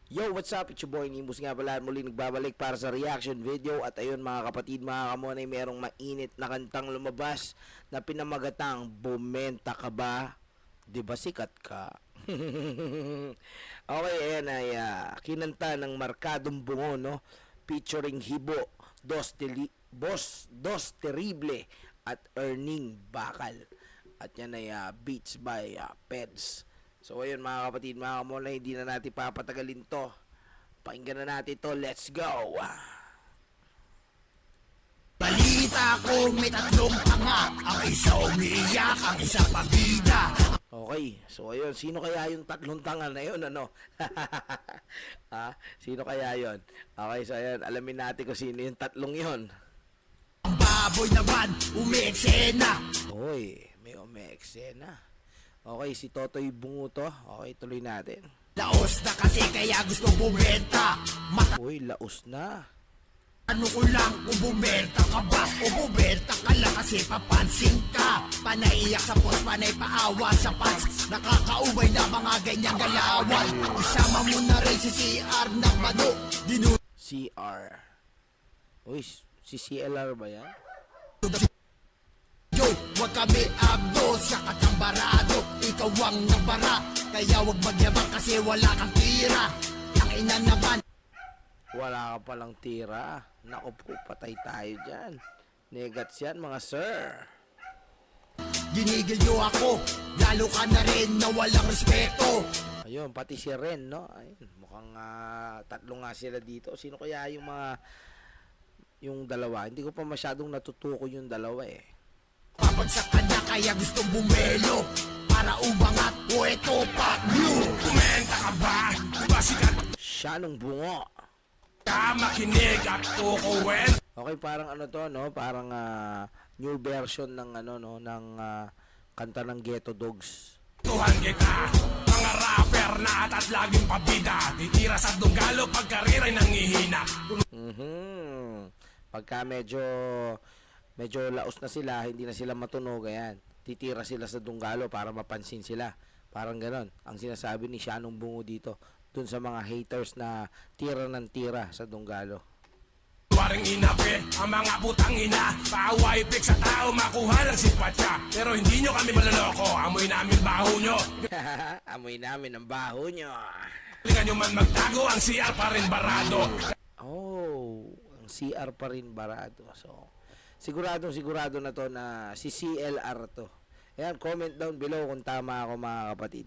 Yo, what's up? It's your boy Nimbus nga pala, muli nagbabalik para sa reaction video. At ayun mga kapatid, mga kamonay, merong mainit na kantang lumabas na pinamagatang Bumenta Ka Ba? Di ba sikat ka? Okay, ayan ay kinanta ng Markadong Bungo, no? Featuring Hibo, Dos Terrible at Erning Bakal. At yan ay beats by Peds. So ayun mga kapatid, mga kamonay, hindi na natin papatagalin to. Pakinggan na natin to. Let's go! Balita ko may tatlong tanga, ang isa umiiyak, ang isa pabida. Okay, so ayun, sino kaya yung tatlong tanga na yun, ano? Sino kaya yun? Okay, so ayun, alamin natin kung sino yung tatlong yun. Ang baboy naman, umeeksena. Hoy, may umeeksena. Okay, si Totoy Bungo to. Okay, tuloy natin. Laos na kasi kaya gusto bumenta. Uy, laos na. Ano ko lang, kung bumenta ka ba? O bumenta ka lang kasi papansin ka. Panaiyak sa post, panay paawa sa pants. Nakakaumay na mga ganyang galawan. Isama mo na rin si CR na mano. CR. Uy, si CLR ba yan? Yo, wag kami abdo sa katambarado. Ikaw ang nabara, kaya wag magyabang kasi wala kang tira. Ang ina naman, Wala ka palang tira. Naku po, patay tayo dyan. Negats yan, mga sir. ginigil nyo ako. Lalo ka na rin na walang respeto. Ayun, pati si Ren, no? Ayun, mukhang tatlo nga sila dito. Sino kaya yung dalawa? Hindi ko pa masyadong natutukoy yung dalawa eh. Papagsak ka na kaya gustong bumelo. Para umangat o eto pa blue. Kumenta ka ba? Diba sikat Shanong Bungo. ka makinig at kukuwen? Okay, parang ano to, no? Parang new version ng ano, no, ng kanta ng Ghetto Dogs. Tuhan kita, mga rapper na at laging pabida. Titira sa Dunggalo pag kariray nangihina. Pagka medyo laos na sila, hindi na sila matunog, ayan. Titira sila sa Dunggalo para mapansin sila. Parang ganon ang sinasabi ni Shanong Bungo dito dun sa mga haters na tira ng tira sa Dunggalo. Waring inapit ang mga putang ina. Paaway pik sa tao makuha ng simpatya. Pero hindi nyo kami maloloko. Amoy namin baho nyo. Amoy namin ang baho nyo. Lingan nyo man magtago, ang CR pa rin barado. Oh, ang CR pa rin barado. So, sigurado na to na si CLR to. Ayan, comment down below kung tama ako mga kapatid.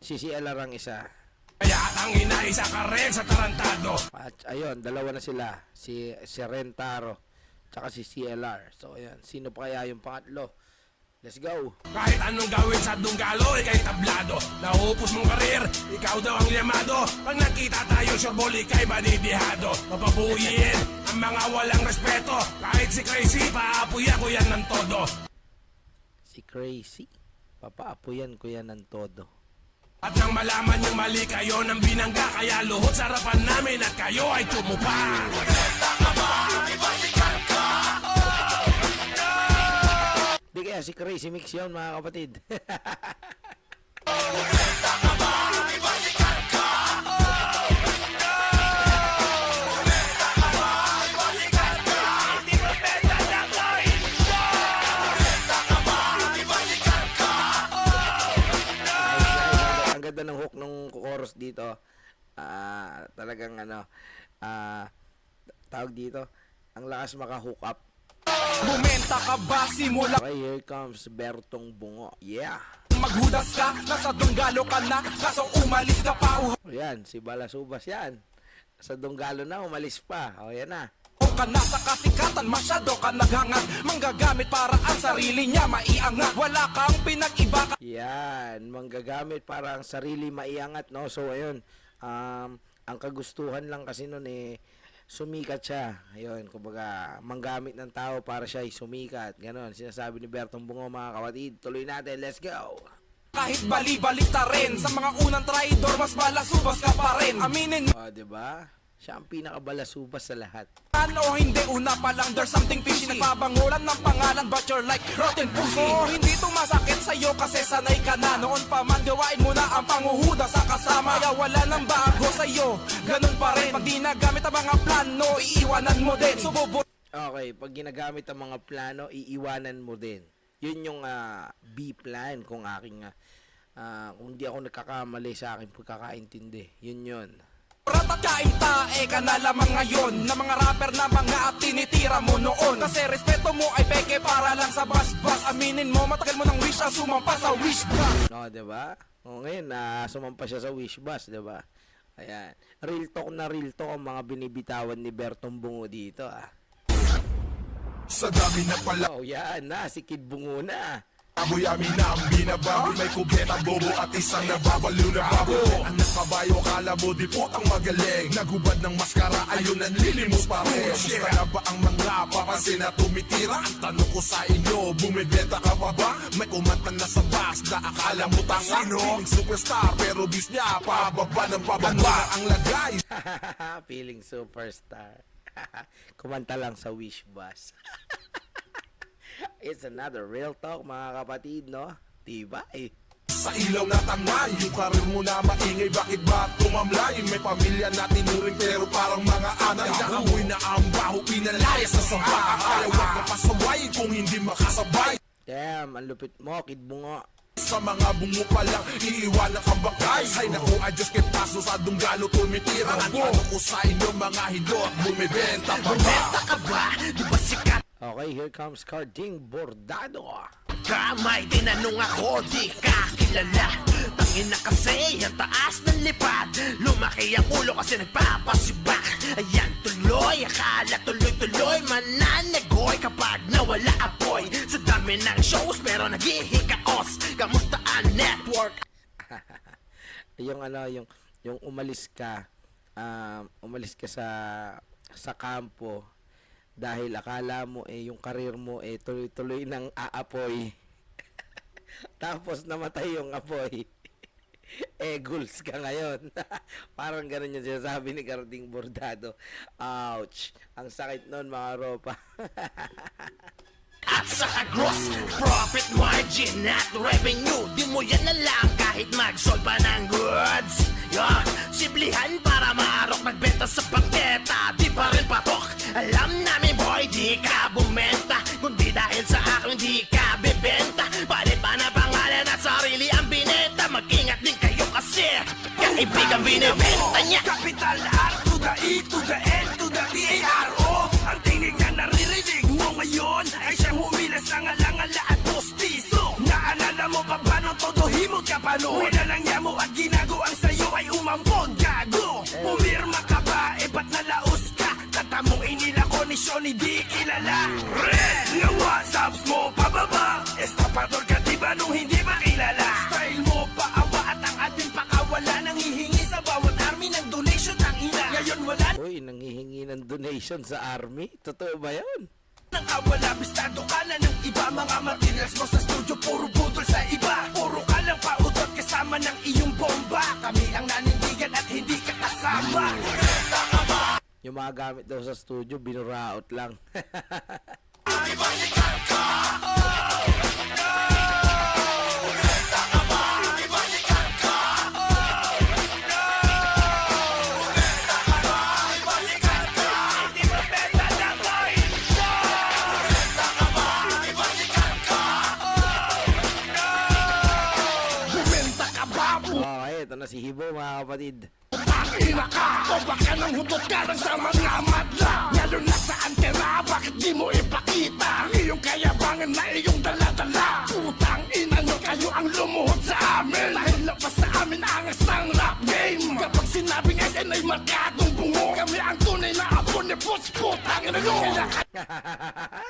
Si CLR ang isa. Kaya ang ina isa ka rin sa tarantado. At ayun, dalawa na sila. Si Rentaro tsaka si CLR. So ayan, sino pa kaya yung pangatlo? Let's go. Kahit anong gawin sa Dunggalo, ikay tablado. Naupos mong karir, ikaw daw ang llamado. Pag nakita tayo, sure ball, ikay manidihado. Mapabuyin ang mga walang respeto. Kahit si Crazy, paapuya ko yan ng todo. Si Crazy, papaapuyan ko yan ng todo. At nang malaman yung mali kayo ng binangga, kaya luhod sa harapan namin at kayo ay tumupa. Di kaya si Crazy Mix yun mga kapatid. Ang ganda ng hook ng chorus dito. Talagang tawag dito, ang lakas maka-hook up. Bumenta ka ba simula? Okay, here comes Bertong Bungo. Yeah. Maghudas ka, nasa Dunggalo ka na, kaso umalis ka pa. Yan, si Balasubas yan. Sa Dunggalo na, umalis pa. O, yan na. Ka na sa kasikatan, masyado ka naghangad. Manggagamit para ang sarili niya maiangat. Wala kang pinag-iba ka. Yan, manggagamit para ang sarili maiangat, no? So, ayun, ang kagustuhan lang kasi nun sumikat siya. Ayun, kumbaga, manggamit ng tao para siya ay sumikat. Ganon, sinasabi ni Bertong Bungo mga kapatid. Tuloy natin, let's go! Kahit bali-balik ta rin, sa mga unang traidor, mas balasubas ka pa rin. Aminin mo. O, diba? Siya ang pinakabalasubas sa lahat. Ano hindi, una pa lang there's something fishy. Nagpabangulan ng pangalan but you're like rotten pussy. Hindi to masakit sa'yo kasi sanay ka na. Noon pa man gawain mo na ang panguhuda sa kasama. Kaya wala nang bago sa'yo, ganun pa rin. Pag di nagamit ang mga plano, iiwanan mo din. Sububo. Okay, pag ginagamit ang mga plano, iiwanan mo din. Yun yung B plan kung aking kung di ako nagkakamali sa aking pagkakaintindi. Yun. Ratataing tae ka na lamang ngayon na mga rapper na mga tinitira mo noon. Kasi respeto mo ay peke para lang sa bas-bas. Aminin mo, matagal mo ng wish ang sumampa sa wish bus. No, 'di ba? O ngayon sumampa siya sa wish bus, 'di ba? Ayan. Real talk ang mga binibitawan ni Bertong Bungo dito Sa dami na pala Oh, yan na si Kid Bungo na. Aboy amin na ang binababoy. May kubeta bobo at isang nababalo na babo. Ang nakabayo kala mo di putang magaling. Nagubad ng maskara ayun ang lilimos pare. Musta na ba ang mga papansin na tumitira? Ang tanong ko sa inyo, bumibenta ka pa ba? May kumanta na sa box na akala mo tanga. Feeling superstar pero bis niya pababa ng pababa. Ang lagay Feeling superstar. Kumanta lang sa wish bus. It's another real talk mga kapatid, no? Diba? sa ilaw na tangay. Yung karir mo na maingay, bakit ba tumamlay? May pamilya na tinuring pero parang mga anay. Naamoy na ang baho, pinalaya sa sabahan. Kaya wag ka pasaway kung hindi makasabay. Damn, ang lupit mo, Kid Bungo. Sa mga bungo pa lang, iiwanan kang bakay. Ay naku, ay Diyos kay paso sa dunggalo tumitira. Ang ano ko sa inyo mga hindot, bumibenta pa ba? Bumenta ka ba? Di ba sikat Okay, here comes Carding Bordado. ka? May tinanong ako, di ka kilala. Tangin na kasi, ang taas ng lipad. Lumaki ang ulo kasi nagpapasibak. Ayan tuloy, akala tuloy-tuloy. Mananagoy kapag nawala apoy. Sa dami ng shows pero naghihikaos. Kamusta ang network? Yung ano, yung umalis ka sa kampo dahil akala mo yung karir mo tuloy-tuloy ng aapoy. Tapos namatay yung apoy. Goals ka ngayon. Parang ganun yung sinasabi ni Carding Bordado. Ouch. Ang sakit nun mga ropa. At saka gross profit margin at revenue. Di mo yan alam kahit mag-solve pa ng goods. Yan, simplihan para maarok magbenta sa bangketa. Di pa rin patok. Alam namin boy, di ka bumenta. Kundi dahil sa akin di ka bebenta. Palit pa na pangalan at sarili ang binenta. Mag-ingat din kayo kasi kaibigan binibenta niya. Capital R to the E to the N to the T-A-R-O. Ang tinig na naririnig mo ngayon ay siyang humilas ng alangala at postiso. Naalala mo pa ba nung todo himod ka pa noon? Winalang mo at ginago ang sayo ay umampon. Gago, pumirma ka ba? Ba't nalaos ka? Tatamong inila ko ni Shoni di kilala. Red, nga whatsapps mo pababa. Estapador ka diba nung hindi ba kilala? Style mo paawa at ang ating pakawala. Nang hihingi sa bawat army ng donation ng ina. Ngayon wala Uy, nanghihingi ng donation sa army? Totoo ba yun? nang awala. Bistado ka na ng iba. Mga materials mo sa studio puro budol sa iba. Puro ka lang pautot kasama ng iyong bomba. Kami ang nanindigan at hindi ka kasama. Yung mga gamit daw sa studio, binuraot lang. Bumenta ka ba? Okay, ito na si Hibo mga kapatid. Ina ka o baka nang hutot ka lang sa mga madla. Lalo na sa antena, bakit di mo ipakita ang iyong kayabangan na iyong dala-dala? Putang ina nyo, kayo ang lumuhod sa amin. Dahil labas sa amin angas ng rap game. Kapag sinabing SN ay markadong bungo, kami ang tunay na apo ni Puts. Putang ina nyo.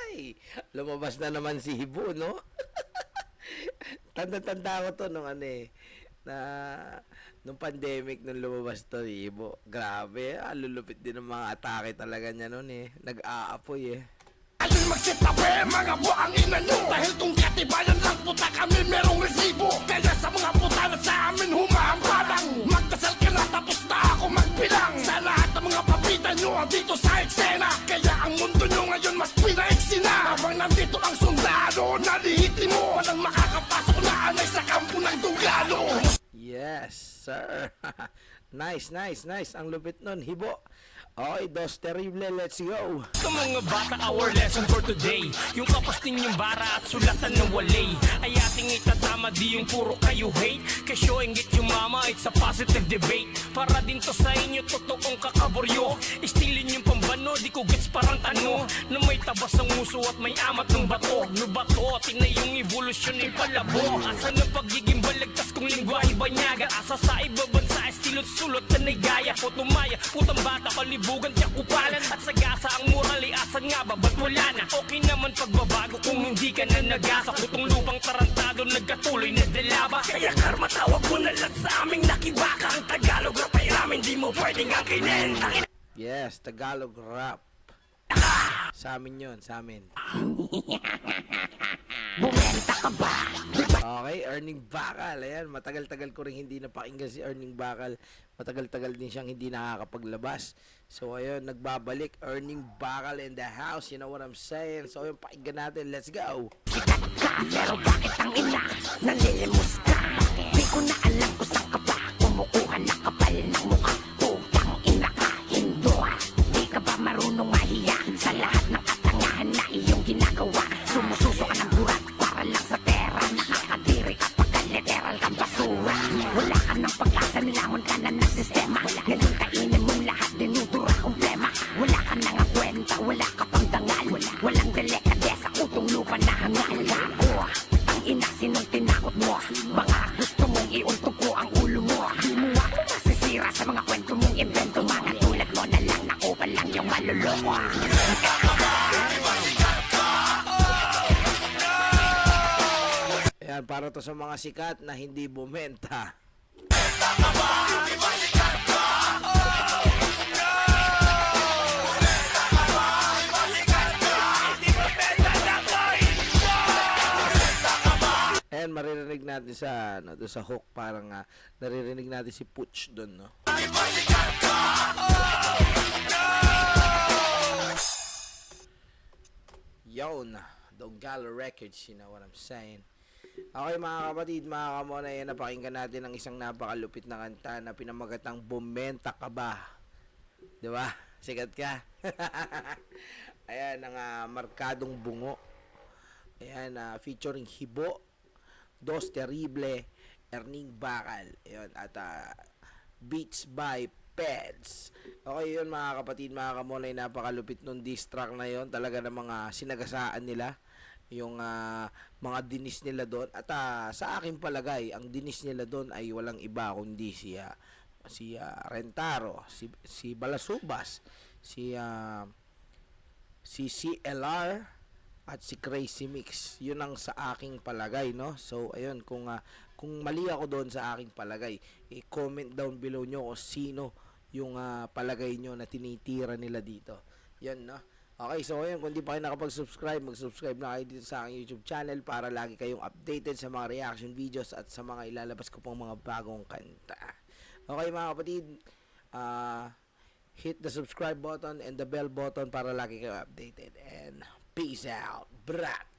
Ay, lumabas na naman si Hibo, no? Tanda-tanda ko to nung nung pandemic nung lumabas to si Hibo. Grabe, lulupit din ng mga atake talaga niya nun Nag-aapoy Alin magsitabi, mga buang ina nyo. Dahil kung katibayan lang puta kami merong resibo. Kaya sa mga puta na sa amin humahambalang. Magdasal ka na tapos na ako magbilang. Sa lahat ng ang mga papita nyo dito sa eksena. Kaya ang mundo nyo ngayon mas pinaiksi na. Habang nandito ang sundalo, nalihiti mo. Walang makakapasok na anay sa kampo ng Dunggalo. Yes, sir. Nice. Ang lupit nun, Hibo. Okay, Dos Terrible, let's go. Sa mga bata, our lesson for today, yung kapasting yung bara at sulatan ng walay, ay ating itatama, di yung puro kayo hate. Kasi enggit yung mama, it's a positive debate. Para din to sa inyo, totoong kakaboryo. Istilin yung pambano, di ko gets parang ano, na may tabas ng muso at may amat ng bato. No bato, tinay yung evolution ay palabo. Asa ng pagiging balagtas kung lingwahe banyaga. Asa sa ibang bansa, estilot sulot na gaya. Putumaya, putang bata, kalibugan, tiyak upalan. At sagasa ang moral, asan nga ba, ba't wala na? Okay naman pagbabago kung hindi ka na nagasa. Putong lupang tarantado, nagkatuloy na dalaba. Kaya karma, tawag mo na lang sa aming nakibaka. Ang Tagalog rap ay ramen, di mo pwedeng angkinin. Yes, Tagalog rap. Sa amin yun, sa amin. Bumenta ka ba? Okay, Erning Bakal. Ayan, matagal-tagal ko rin hindi napakinggan si Erning Bakal. Matagal-tagal din siyang hindi nakakapaglabas. So, ayun, nagbabalik. Erning Bakal in the house. You know what I'm saying? So, ayun, pakinggan natin. Let's go. Sikat ka, pero bakit ang ina? Nalilimos ka. Di ko na alam kung saan ka ba kumukuha na kapal ng mukha. Putang ina ka, Hindo. Di ka ba marunong mahiya sa lahat ng katangahan na iyong ginagawa? Sumususo ka ng burat para lang sa pera. Nakakadiri ka pagka literal kang basura. Wala ka ng pag-asa, nilamon ka na ng sistema. Ngayon kainin mong lahat, dinudura kong plema. Wala ka na nga kwenta, wala ka pang dangal. Walang delikadesa, utong lupa na hangal. Gago, ang ina, sinong tinakot mo? Mga gusto mong iuntog ko ang ulo mo. Di mo ako masisira sa mga kwento mong invento. Mga tulad mo na lang, nakupa lang yung maluloko. Ayan, para to sa mga sikat na hindi bumenta. Ayan, maririnig natin sa, ano, doon sa hook, parang naririnig natin si Putsch doon, no? Yun, Dunggalo Records, you know what I'm saying? Okay mga kapatid, mga kamona, yan, napakinggan natin ang isang napakalupit na kanta na pinamagatang Bumenta Ka Ba? Diba? Sikat ka? Ayan, ang markadong bungo. Ayan, featuring Hibo, Dos Terrible, Erning Bakal. Ayan, at beats by Peds. Okay, yun mga kapatid, mga kamonay, napakalupit nung diss track na yun. Talaga na mga sinagasaan nila yung mga dinis nila doon. At sa aking palagay, ang dinis nila doon ay walang iba kundi si Rentaro, si Balasubas, si CLR at si Crazy Mix. Yun ang sa aking palagay, no? So ayun, kung mali ako doon sa aking palagay, i-comment down below nyo kung sino yung palagay nyo na tinitira nila dito. Yan, no? Okay, so ayun, kung di pa kayo nakapag-subscribe, mag-subscribe na kayo dito sa aking YouTube channel para lagi kayong updated sa mga reaction videos at sa mga ilalabas ko pong mga bagong kanta. Okay mga kapatid, hit the subscribe button and the bell button para lagi kayong updated. And peace out, brat!